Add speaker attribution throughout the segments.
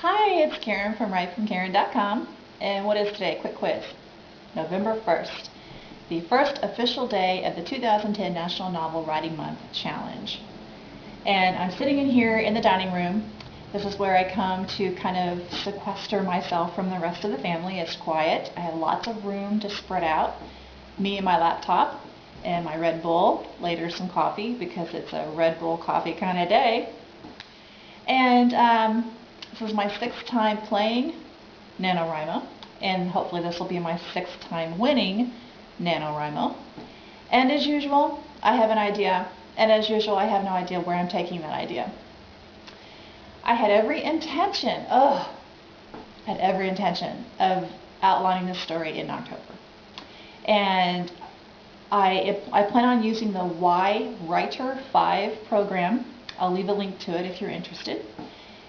Speaker 1: Hi, it's Karen from WriteFromKaren.com, and what is today? Quick quiz. November 1st, the first official day of the 2010 National Novel Writing Month Challenge. And I'm sitting in here in the dining room. This is where I come to kind of sequester myself from the rest of the family. It's quiet. I have lots of room to spread out. Me and my laptop and my Red Bull, later some coffee because it's a Red Bull coffee kind of day. And this is my 6th time playing NaNoWriMo, and hopefully this will be my 6th time winning NaNoWriMo. And as usual, I have an idea, and as usual, I have no idea where I'm taking that idea. I had every intention of outlining this story in October. And I plan on using the Writer 5 program. I'll leave a link to it if you're interested.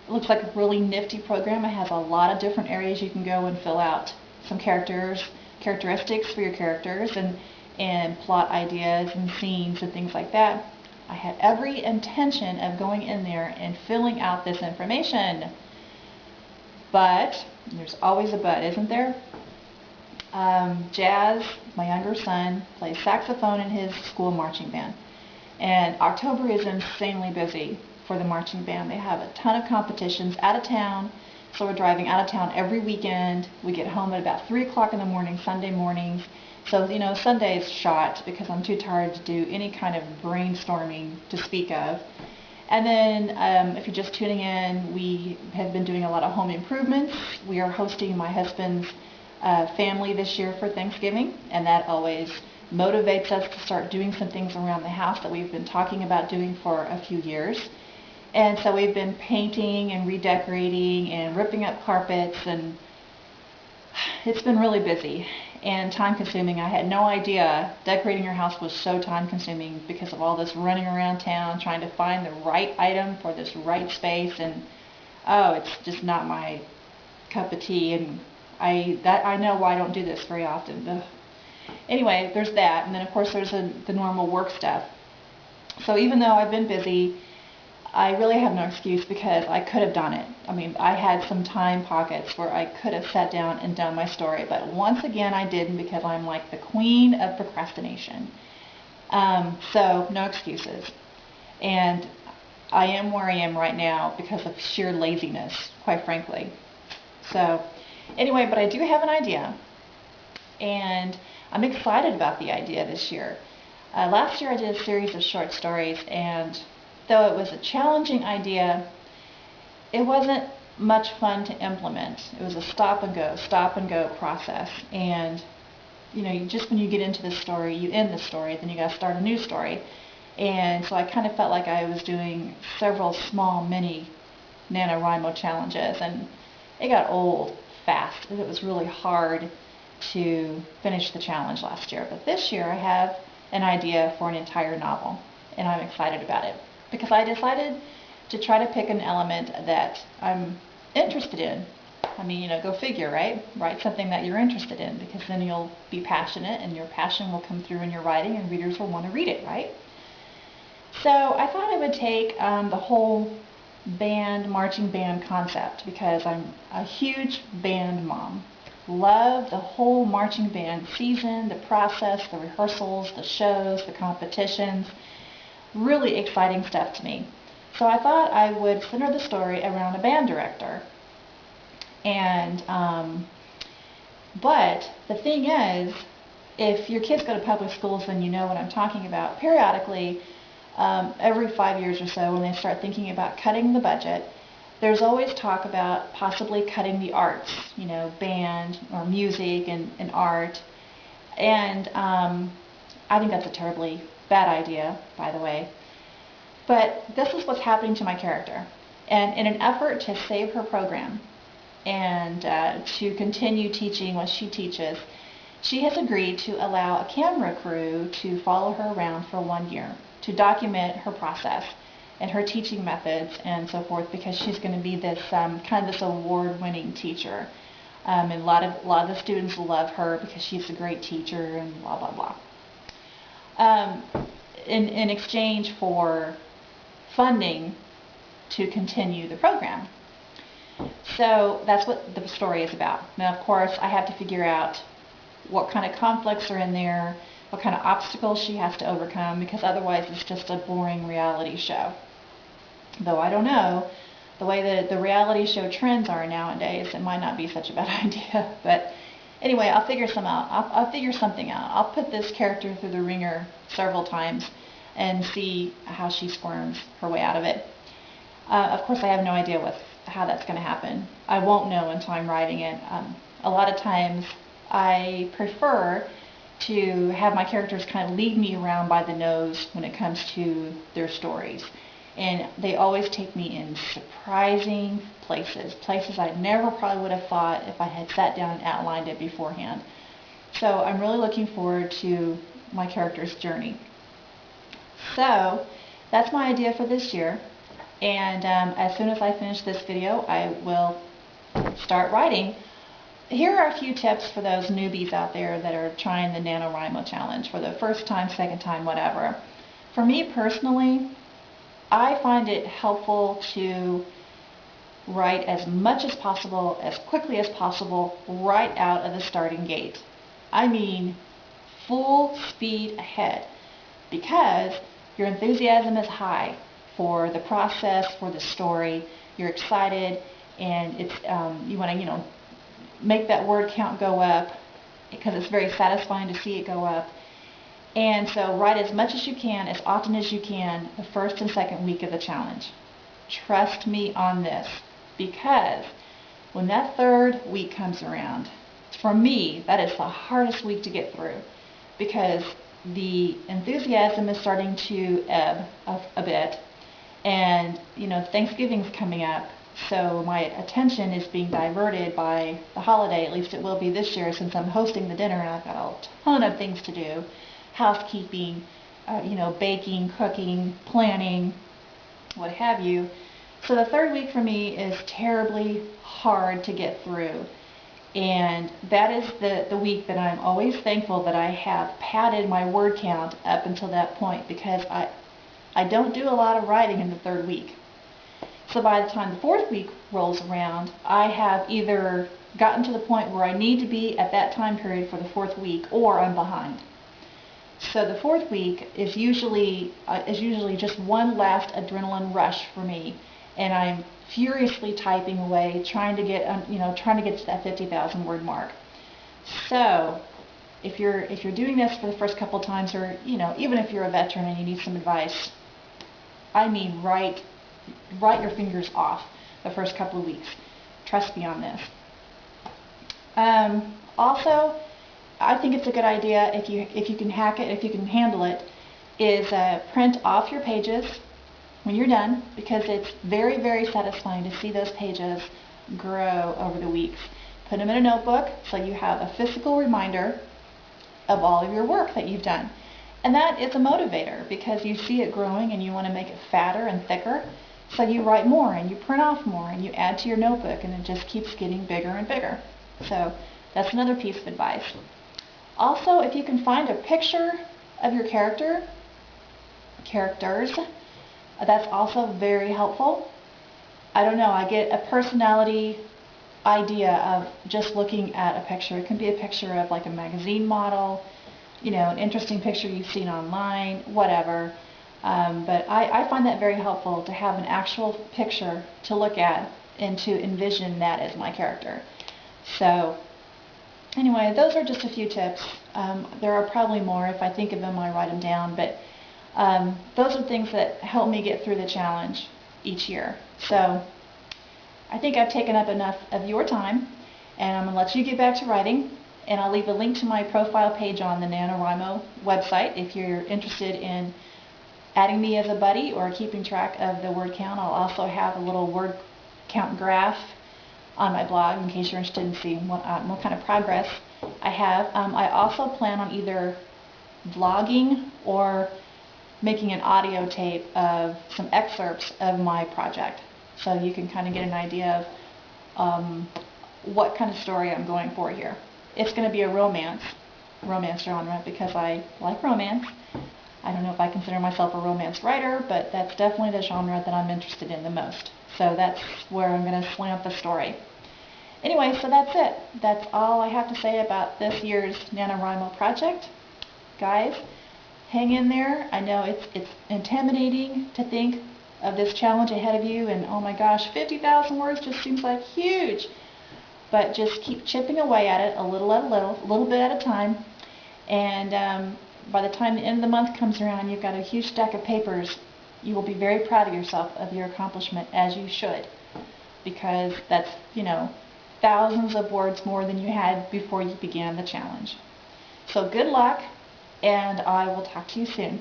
Speaker 1: It looks like a really nifty program. It has a lot of different areas you can go and fill out some characteristics for your characters and plot ideas and scenes and things like that. I had every intention of going in there and filling out this information. But, there's always a but, isn't there? Jazz, my younger son, plays saxophone in his school marching band. And October is insanely busy for the marching band. They have a ton of competitions out of town, so we're driving out of town every weekend. We get home at about 3 o'clock in the morning, Sunday mornings. So, Sunday's shot because I'm too tired to do any kind of brainstorming to speak of. And then, if you're just tuning in, we have been doing a lot of home improvements. We are hosting my husband's family this year for Thanksgiving, and that always motivates us to start doing some things around the house that we've been talking about doing for a few years. And so we've been painting and redecorating and ripping up carpets, and it's been really busy and time consuming. I had no idea decorating your house was so time consuming because of all this running around town trying to find the right item for this right space, and it's just not my cup of tea, and I know why I don't do this very often. Ugh. Anyway, there's that, and then of course there's the normal work stuff. So even though I've been busy, I really have no excuse because I could have done it. I mean, I had some time pockets where I could have sat down and done my story, but once again I didn't because I'm like the queen of procrastination. So no excuses. And I am where I am right now because of sheer laziness, quite frankly. So anyway, but I do have an idea, and I'm excited about the idea this year. Last year I did a series of short stories, and though it was a challenging idea, it wasn't much fun to implement. It was a stop and go process. And just when you get into the story, you end the story, then you got to start a new story. And so I kind of felt like I was doing several small mini NaNoWriMo challenges, and it got old fast. It was really hard to finish the challenge last year. But this year I have an idea for an entire novel, and I'm excited about it because I decided to try to pick an element that I'm interested in. I mean, go figure, right? Write something that you're interested in, because then you'll be passionate and your passion will come through in your writing and readers will want to read it, right? So I thought I would take the whole marching band concept, because I'm a huge band mom. Love the whole marching band season, the process, the rehearsals, the shows, the competitions. Really exciting stuff to me. So I thought I would center the story around a band director. And but the thing is, if your kids go to public schools, then you know what I'm talking about. Periodically, every 5 years or so, when they start thinking about cutting the budget, there's always talk about possibly cutting the arts, band or music and art. And I think that's a terribly bad idea, by the way. But this is what's happening to my character. And in an effort to save her program and to continue teaching what she teaches, she has agreed to allow a camera crew to follow her around for 1 year to document her process and her teaching methods and so forth, because she's going to be this this award-winning teacher, and a lot of the students love her because she's a great teacher and blah blah blah. In exchange for funding to continue the program. So that's what the story is about. Now, of course, I have to figure out what kind of conflicts are in there, what kind of obstacles she has to overcome, because otherwise it's just a boring reality show. Though I don't know, the way that the reality show trends are nowadays, it might not be such a bad idea. But anyway, I'll figure some out. I'll figure something out. I'll put this character through the ringer several times and see how she squirms her way out of it. Of course, I have no idea how that's going to happen. I won't know until I'm writing it. A lot of times I prefer to have my characters kind of lead me around by the nose when it comes to their stories. And they always take me in surprising places I never probably would have thought if I had sat down and outlined it beforehand. So I'm really looking forward to my character's journey. So that's my idea for this year. And as soon as I finish this video, I will start writing. Here are a few tips for those newbies out there that are trying the NaNoWriMo challenge for the first time, second time, whatever. For me personally, I find it helpful to write as much as possible, as quickly as possible, right out of the starting gate. I mean, full speed ahead, because your enthusiasm is high for the process, for the story. You're excited, and it's you want to make that word count go up, because it's very satisfying to see it go up. And so write as much as you can, as often as you can, the first and second week of the challenge. Trust me on this, because when that third week comes around, for me, that is the hardest week to get through, because the enthusiasm is starting to ebb a bit, and Thanksgiving's coming up, so my attention is being diverted by the holiday. At least it will be this year, since I'm hosting the dinner and I've got a ton of things to do. Housekeeping, baking, cooking, planning, what have you. So the third week for me is terribly hard to get through. And that is the week that I'm always thankful that I have padded my word count up until that point, because I don't do a lot of writing in the third week. So by the time the fourth week rolls around, I have either gotten to the point where I need to be at that time period for the fourth week, or I'm behind. So the fourth week is usually just one last adrenaline rush for me, and I'm furiously typing away, trying to get to that 50,000 word mark. So if you're doing this for the first couple times, or even if you're a veteran and you need some advice, I mean, write your fingers off the first couple of weeks. Trust me on this. Also, I think it's a good idea, if you can hack it, if you can handle it, is print off your pages when you're done, because it's very, very satisfying to see those pages grow over the weeks. Put them in a notebook so you have a physical reminder of all of your work that you've done. And that is a motivator, because you see it growing and you want to make it fatter and thicker. So you write more and you print off more and you add to your notebook, and it just keeps getting bigger and bigger. So that's another piece of advice. Also, if you can find a picture of your characters, that's also very helpful. I don't know, I get a personality idea of just looking at a picture. It can be a picture of like a magazine model, an interesting picture you've seen online, whatever. But I find that very helpful, to have an actual picture to look at and to envision that as my character. So anyway, those are just a few tips. There are probably more. If I think of them, I write them down. But those are things that help me get through the challenge each year. So I think I've taken up enough of your time, and I'm going to let you get back to writing. And I'll leave a link to my profile page on the NaNoWriMo website if you're interested in adding me as a buddy or keeping track of the word count. I'll also have a little word count graph on my blog in case you're interested in seeing what kind of progress I have. I also plan on either vlogging or making an audio tape of some excerpts of my project, so you can kind of get an idea of what kind of story I'm going for here. It's going to be a romance genre, because I like romance. I don't know if I consider myself a romance writer, but that's definitely the genre that I'm interested in the most. So that's where I'm going to slant the story. Anyway, so that's it. That's all I have to say about this year's NaNoWriMo project. Guys, hang in there. I know it's intimidating to think of this challenge ahead of you, and oh my gosh, 50,000 words just seems like huge. But just keep chipping away at it a little bit at a time, and by the time the end of the month comes around, you've got a huge stack of papers. You will be very proud of yourself, of your accomplishment, as you should, because that's, thousands of words more than you had before you began the challenge. So good luck, and I will talk to you soon.